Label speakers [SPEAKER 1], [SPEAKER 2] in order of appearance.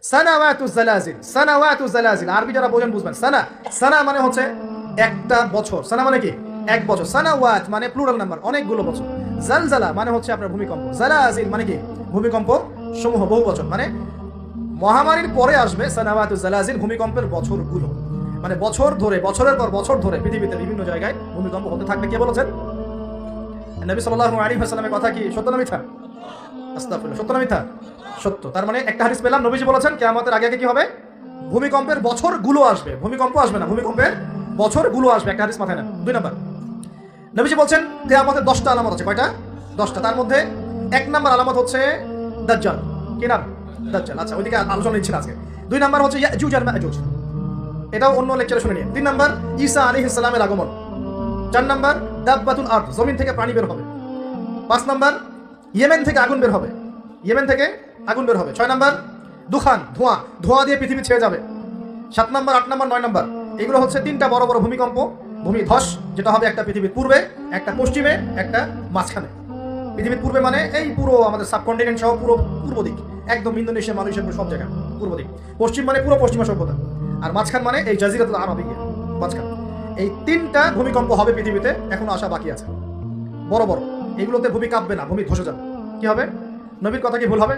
[SPEAKER 1] সানাওয়াতুজ জালাজিল, সানাওয়াতুজ জালাজিল, আরবি যারা বোঝেন বুঝবেন। সানা মানে হচ্ছে একটা বছর, সানা মানে কি এক বছর, সানাওয়াত মানে প্লুরাল নাম্বার অনেকগুলো বছর, জালজালা মানে হচ্ছে আপনার ভূমিকম্প, জালাজিল মানে কি ভূমিকম্প সমূহ বহু বছর, মানে মহামারীর পরে আসবে সানাওয়াতুজ জালাজিল ভূমিকম্পের বছরগুলো, মানে বছর ধরে বছরের পর বছর ধরে পৃথিবীতে বিভিন্ন জায়গায় ভূমিকম্প হতে থাকবে। কে বলেছেন? নবী সাল্লাল্লাহু আলাইহি ওয়াসাল্লামের কথা কি সত্য না মিথ্যা? আস্তাগফিরুল্লাহ, সত্য না মিথ্যা? সত্য। তার মানে একটা হাদিস পেলাম, নবীজি বলেছেন কিয়ামতের আগে আগে কি হবে? ভূমিকম্পের বছরগুলো আসবে, ভূমিকম্প আসবে না, ভূমিকম্পের বছরগুলো আসবে। একটা হাদিস মাথায় নেন। 2 নাম্বার, নবীজি বলছেন কিয়ামতের 10টা আলামত আছে। কয়টা? 10টা। তার মধ্যে 1 নাম্বার আলামত হচ্ছে দাজ্জাল। কি নাম? দাজ্জাল। আচ্ছা, ওইদিকে আলোচনা নিচ্ছি না আজকে। 2 নাম্বার হচ্ছে ইয়াজুজ আর মাজুজ, এটাও অন্য লেকচারে শুনে নিন। 3 নাম্বার ঈসা আলাইহিস সালামের আগমন। 4 নাম্বার দাব্বাতুল আরদ, জমিন থেকে প্রাণী বের হবে। 5 নাম্বার ইয়েমেন থেকে আগুন বের হবে, ইয়েমেন থেকে আগুন বের হবে। 6 নাম্বার দুখান, ধোঁয়া দিয়ে পৃথিবী ছেয়ে যাবে। 7 নাম্বার, 8 নাম্বার, 9 নাম্বার, এগুলো হচ্ছে 3টা বড় বড় ভূমিকম্প, ভূমিধস, যেটা হবে একটা পৃথিবীর পূর্বে, একটা পশ্চিমে, একটা মাঝখানে। পৃথিবীর পূর্বে মানে এই পুরো আমাদের সাবকন্টিনেন্ট সহ পুরো পূর্ব দিক, একদম ইন্দোনেশিয়া, মালয়েশিয়া, সব জায়গা পূর্ব দিক। পশ্চিম মানে পুরো পশ্চিমা সভ্যতা, আর মাঝখান মানে এই জাজিরাতুল আরবিয়া মাঝখান। এই 3টা ভূমিকম্প হবে পৃথিবীতে, এখনো আসা বাকি আছে বড় বড়। এগুলোতে ভূমি কাঁপবে না, ভূমি ধসে যাবে। কি হবে? নবীর কথা কি ভুল হবে?